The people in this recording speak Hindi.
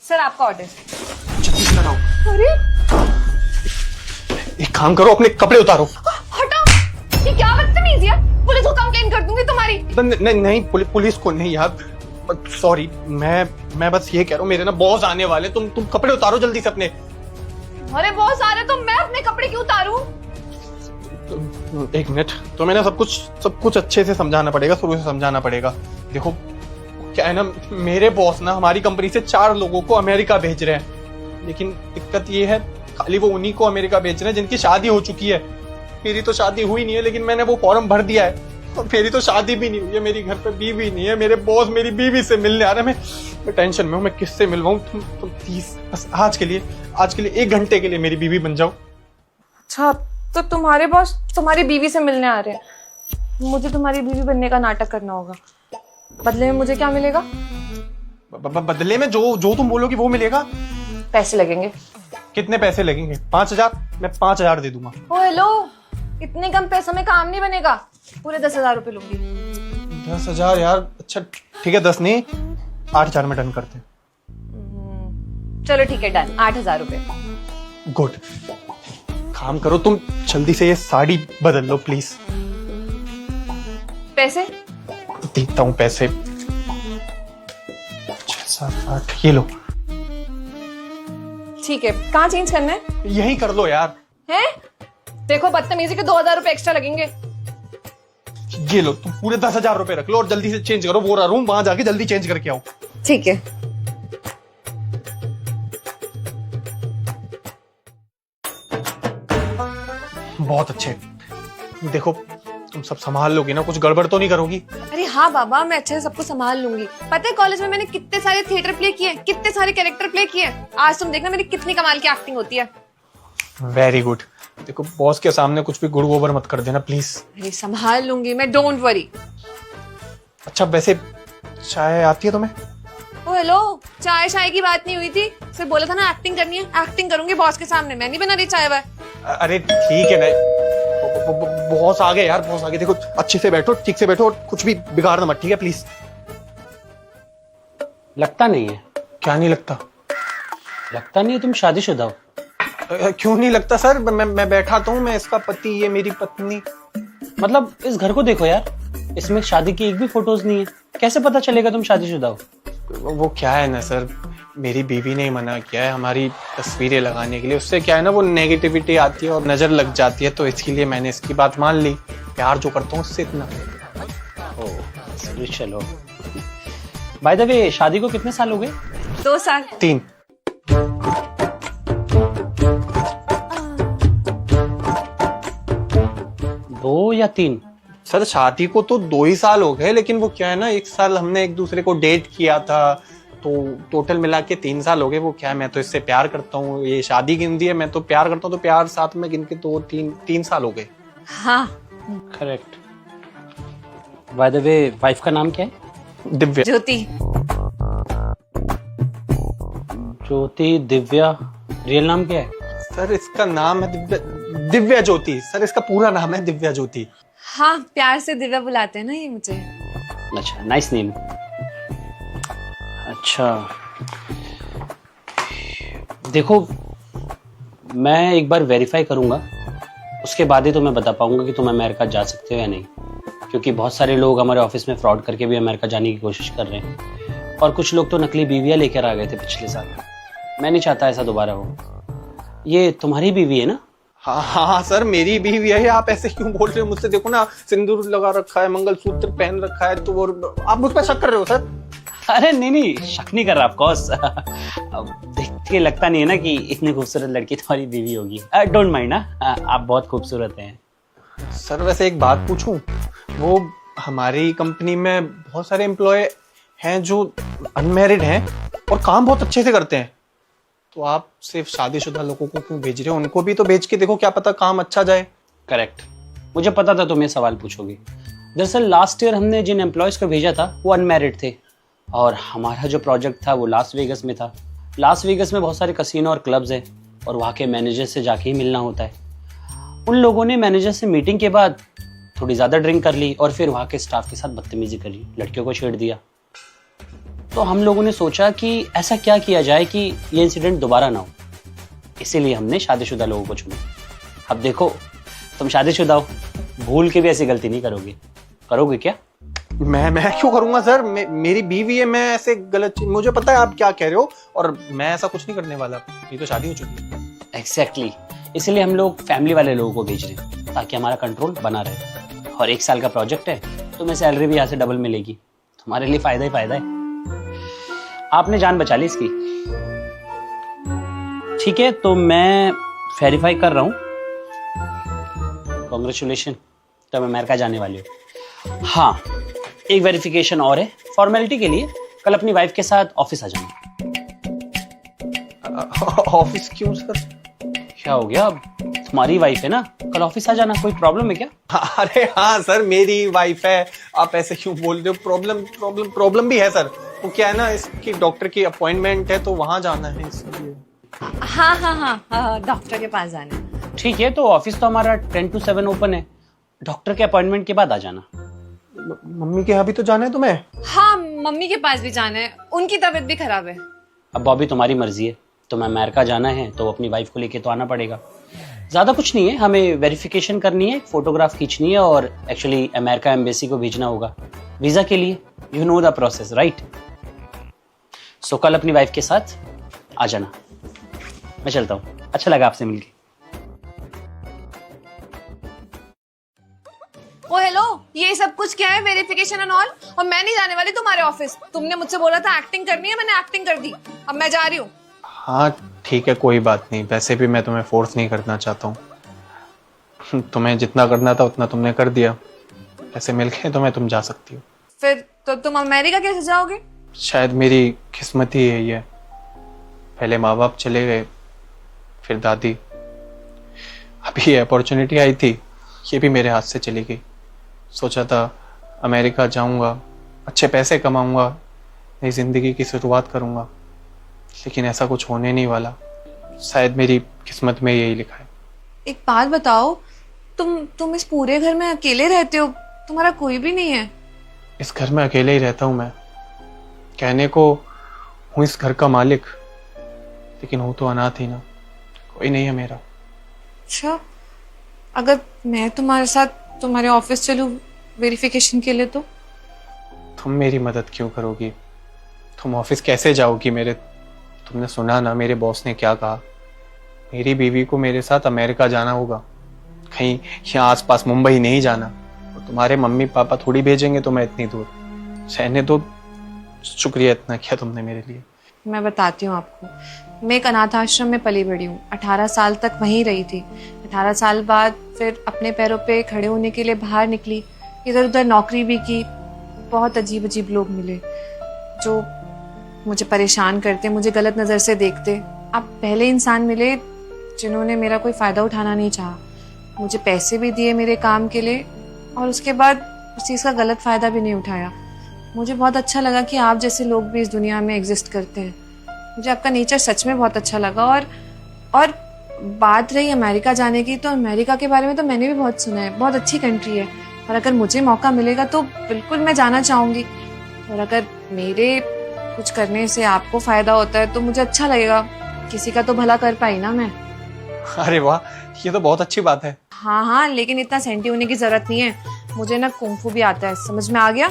सर आपका ऑर्डर। जल्दी से लगाओ। अरे एक काम करो, अपने कपड़े उतारो। हटाओ, ये क्या बदतमीजी है, पुलिस को कंप्लेन कर दूंगी तुम्हारी। नहीं नहीं, पुलिस को नहीं यार, सॉरी। मैं बस ये कह रहा हूँ, मेरे ना बॉस आने वाले, तुम कपड़े उतारो जल्दी से अपने। अरे बहुत सारे, तो मैं अपने कपड़े क्यों उतारूं? एक मिनट, तो मैंने सब कुछ अच्छे से समझाना पड़ेगा, शुरू से समझाना पड़ेगा। देखो क्या है ना, मेरे बॉस ना हमारी कंपनी से 4 लोगों को अमेरिका भेज रहे हैं, लेकिन दिक्कत ये है खाली वो उन्हीं को अमेरिका भेज रहे हैं जिनकी शादी हो चुकी है। मेरी तो शादी हुई नहीं है, लेकिन मैंने वो फॉर्म भर दिया है और मेरी तो शादी भी नहीं हुई है, मेरी घर पे बीवी नहीं है, मेरे बॉस मेरी बीवी से मिलने आ रहे हैं। मैं टेंशन में हूँ, मैं किससे मिलवाऊँ? तुम प्लीज बस आज के लिए 1 घंटे के लिए मेरी बीवी बन जाओ। अच्छा, तो तुम्हारे बॉस तुम्हारी बीवी से मिलने आ रहे हैं, मुझे तुम्हारी बीवी बनने का नाटक करना होगा। बदले में मुझे क्या मिलेगा? बदले में जो तुम बोलोगी वो मिलेगा। पैसे लगेंगे। कितने पैसे लगेंगे? 5,000? मैं 5,000 दे दूंगा। ओ हेलो, इतने कम पैसों में काम नहीं बनेगा, पूरे 10,000 रुपए लूंगी। 10,000 यार? अच्छा ठीक है, 10 नहीं 8,000 में डन करते हैं। चलो ठीक है, डन, 8,000 रुपए। गुड। काम करो तुम, जल्दी से ये साड़ी बदल लो प्लीज। पैसे? देता हूँ पैसे। 6, 7, 8, ये लो। ठीक है, कहाँ चेंज करना है? यही कर लो यार। हैं? देखो बदतमीजी के 2,000 रुपए एक्स्ट्रा लगेंगे। ये लो, तुम पूरे 10,000 रुपए रख लो और जल्दी से चेंज करो। वो रहा रूम, वहां जाके जल्दी चेंज करके आओ। ठीक है। बहुत अच्छे। देखो तुम सब संभाल लोगी ना, कुछ गड़बड़ तो नहीं करोगी? अरे हाँ बाबा, मैं अच्छे से सबको संभाल लूंगी। पता है कॉलेज में मैंने कितने सारे थिएटर प्ले किए, कितने सारे कैरेक्टर प्ले किए। आज तुम देखना मेरी कितनी कमाल की एक्टिंग होती है। Very good. देखो बॉस के सामने कुछ भी गुड़ गोबर मत कर देना प्लीज। अरे संभाल लूंगी मैं, डोंट वरी। अच्छा वैसे चाय आती है तुम्हें? ओ हेलो, चाय शाय की बात नहीं हुई थी, सिर्फ बोला था ना एक्टिंग करनी है, एक्टिंग करूंगी बॉस के सामने। मैं नहीं बना रही चाय वाय। अरे ठीक है ना, बॉस आ गए यार, बॉस आ गए। देखो अच्छे से बैठो, ठीक से बैठो और कुछ भी बिगाड़ना मत, ठीक है प्लीज। लगता नहीं है। क्या नहीं लगता? लगता नहीं है तुम शादीशुदा हो। क्यों नहीं लगता सर? मैं बैठा तो हूँ, मैं इसका पति, ये मेरी पत्नी। मतलब इस घर को देखो यार, इसमें शादी की एक भी फोटोज नहीं है, कैसे पता चलेगा तुम शादीशुदा हो? वो क्या है ना सर, मेरी बीवी ने मना किया है हमारी तस्वीरें लगाने के लिए। उससे क्या है ना, वो नेगेटिविटी आती है और नजर लग जाती है, तो इसीलिए मैंने इसकी बात मान ली। प्यार जो करता हूँ उससे इतना। ओह चलो। बाय द वे, शादी को कितने साल हो गए? 2 साल। 3। 2 या 3? सर शादी को तो 2 ही साल हो गए, लेकिन वो क्या है ना, 1 साल हमने एक दूसरे को डेट किया था, तो टोटल मिला के 3 साल हो गए। वो क्या है, मैं तो इससे प्यार करता हूँ, ये शादी गिन दी है, मैं तो प्यार करता हूँ, तो प्यार साथ में गिन के 2-3 साल हो गए। हाँ correct. By the way, wife का नाम क्या है? दिव्या। ज्योति। ज्योति, दिव्या। रियल नाम क्या है? सर इसका नाम है दिव्या ज्योति। सर इसका पूरा नाम है दिव्या ज्योति। हाँ, प्यार से दिव्या बुलाते हैं ना ये मुझे। अच्छा, नाइस नेम। अच्छा देखो, मैं एक बार वेरीफाई करूंगा, उसके बाद ही तो मैं बता पाऊंगा कि तुम अमेरिका जा सकते हो या नहीं, क्योंकि बहुत सारे लोग हमारे ऑफिस में फ्रॉड करके भी अमेरिका जाने की कोशिश कर रहे हैं, और कुछ लोग तो नकली बीवियां लेकर आ गए थे पिछले साल। मैं नहीं चाहता ऐसा दोबारा हो। ये तुम्हारी बीवी है ना? हाँ हाँ सर, मेरी बीवी है। आप ऐसे क्यों बोल रहे हो मुझसे? देखो ना, सिंदूर लगा रखा है, मंगलसूत्र पहन रखा है, तो वो आप मुझ पर शक कर रहे हो सर? अरे नहीं, शक नहीं कर रहा, ऑफकोर्स। देख के लगता नहीं है ना कि इतनी खूबसूरत लड़की तुम्हारी बीवी होगी। डोंट माइंड ना, आप बहुत खूबसूरत हैं। सर वैसे एक बात पूछूं, वो हमारी कंपनी में बहुत सारे एम्प्लॉय हैं जो अनमैरिड हैं और काम बहुत अच्छे से करते हैं, तो आप सिर्फ शादीशुदा लोगों को क्यों भेज रहे हो? उनको भी तो भेज के देखो, क्या पता काम अच्छा जाए। करेक्ट, मुझे पता था तुम ये सवाल पूछोगे। दरअसल लास्ट ईयर हमने जिन एम्प्लॉयज को भेजा था वो अनमैरिड थे, और हमारा जो प्रोजेक्ट था वो लास वेगस में था। लास वेगस में बहुत सारे कसिनो और क्लब्स हैं, और वहाँ के मैनेजर से जाके ही मिलना होता है। उन लोगों ने मैनेजर से मीटिंग के बाद थोड़ी ज़्यादा ड्रिंक कर ली और फिर वहाँ के स्टाफ के साथ बदतमीजी करी, लड़कियों को छेड़ दिया। तो हम लोगों ने सोचा कि ऐसा क्या किया जाए कि ये इंसिडेंट दोबारा ना हो। इसीलिए हमने शादीशुदा लोगों को चुना। अब देखो, तुम शादीशुदा हो, भूल के भी ऐसी गलती नहीं करोगे। करोगे क्या? मैं क्यों करूंगा सर? मेरी बीवी है, मैं ऐसे गलत चीज, मुझे पता है आप क्या कह रहे हो, और मैं ऐसा कुछ नहीं करने वाला। ये तो शादी हो चुकी है। एग्जैक्टली इसलिए हम लोग फैमिली वाले लोगों को भेज रहे हैं ताकि हमारा कंट्रोल बना रहे। और 1 साल का प्रोजेक्ट है, तुम्हें सैलरी भी यहाँ से डबल मिलेगी। तुम्हारे लिए फायदा ही फायदा है। आपने जान बचा ली इसकी। ठीक है, तो मैं वेरीफाई कर रहा हूँ। कॉन्ग्रेचुलेशन, तुम अमेरिका जाने वाले हो। हाँ, एक वेरिफिकेशन और है फॉर्मेलिटी के लिए। कल अपनी वाइफ के साथ ऑफिस आ जाना। ऑफिस क्यों सर? क्या हो गया? अब तुम्हारी वाइफ है ना, कल ऑफिस आ जाना। कोई प्रॉब्लम है क्या? अरे हाँ सर, मेरी वाइफ है, आप ऐसे क्यों बोल रहे हो? प्रॉब्लम भी है सर। वो क्या है ना, इसकी डॉक्टर की अपॉइंटमेंट है तो वहां जाना है इसलिए। हाँ, डॉक्टर के पास जाना है। ठीक है, तो ऑफिस तो हमारा 10 to 7 ओपन है। डॉक्टर के अपॉइंटमेंट के बाद आ जाना। मम्मी के यहाँ भी तो जाना है तुम्हें? हाँ, मम्मी के पास भी जाना है, उनकी तबीयत भी खराब है। अब बॉबी, तुम्हारी मर्जी है। तुम्हें अमेरिका जाना है तो अपनी वाइफ को लेके तो आना पड़ेगा। ज्यादा कुछ नहीं है, हमें वेरिफिकेशन करनी है, फोटोग्राफ खींचनी है और एक्चुअली अमेरिका एम्बेसी को भेजना होगा वीजा के लिए। You know the process, right? So कल अपनी वाइफ के साथ आ जाना। मैं चलता हूँ, अच्छा लगा आपसे मिलके। ओ हेलो, ये सब कुछ क्या है, वेरिफिकेशन एंड ऑल? और मैं नहीं जाने वाली तुम्हारे ऑफिस। तुमने मुझसे बोला था एक्टिंग करनी है, मैंने एक्टिंग कर दी। अब मैं जा रही हूँ। हाँ ठीक है, कोई बात नहीं। वैसे भी मैं तुम्हें फोर्स नहीं करना चाहता हूँ। तुम्हें जितना करना था उतना तुमने कर दिया। ऐसे मिलके तुम जा सकती हो। फिर तो तुम अमेरिका कैसे जाओगे? शायद मेरी किस्मत ही यही है। पहले माँ बाप चले गए, फिर दादी। अभी ये अपॉर्चुनिटी आई थी, ये भी मेरे हाथ से चली गई। सोचा था अमेरिका जाऊंगा, अच्छे पैसे कमाऊंगा, नई जिंदगी की शुरुआत करूंगा, लेकिन ऐसा कुछ होने नहीं वाला। शायद मेरी किस्मत में यही लिखा है। एक बात बताओ, तुम इस पूरे घर में अकेले रहते हो? तुम्हारा कोई भी नहीं है? इस घर में अकेले ही रहता हूं मैं। कहने को हूं इस घर का मालिक, लेकिन हूं तो अनाथ ही ना। कोई नहीं है मेरा। अच्छा, अगर मैं तुम्हारे साथ तुम्हारे ऑफिस चलूं वेरिफिकेशन के लिए तो? तुम मेरी मदद क्यों करोगी? तुम ऑफिस कैसे जाओगी मेरे? तुमने सुना ना मेरे बॉस ने क्या कहा? मेरी बीवी को मेरे साथ अमेरिका जाना होगा, कहीं यहाँ आसपास मुंबई नहीं जाना। और तुम्हारे मम्मी पापा थोड़ी भेजेंगे तुम्हें इतनी दूर। सहने तो शुक्रिया इतना किया तुमने मेरे लिए। मैं बताती हूँ आपको। मैं एक अनाथ आश्रम में पली बड़ी हूँ। 18 साल तक वहीं रही थी। 18 साल बाद फिर अपने पैरों पे खड़े होने के लिए बाहर निकली। इधर उधर नौकरी भी की। बहुत अजीब अजीब लोग मिले जो मुझे परेशान करते, मुझे गलत नज़र से देखते। अब पहले इंसान मिले जिन्होंने मेरा कोई फ़ायदा उठाना नहीं चाहा। मुझे पैसे भी दिए मेरे काम के लिए, और उसके बाद उस चीज़ का गलत फ़ायदा भी नहीं उठाया। मुझे बहुत अच्छा लगा कि आप जैसे लोग भी इस दुनिया में एग्जिस्ट करते हैं। मुझे आपका नेचर सच में बहुत अच्छा लगा। और बात रही अमेरिका जाने की, तो अमेरिका के बारे में तो मैंने भी बहुत सुना है। बहुत अच्छी कंट्री है, और अगर मुझे मौका मिलेगा तो बिल्कुल मैं जाना चाहूँगी। और अगर मेरे कुछ करने से आपको फ़ायदा होता है तो मुझे अच्छा लगेगा। किसी का तो भला कर पाई ना मैं। अरे वाह, ये तो बहुत अच्छी बात है। हाँ, लेकिन इतना सेंटी होने की ज़रूरत नहीं है। मुझे ना कुंफू भी आता है, समझ में आ गया?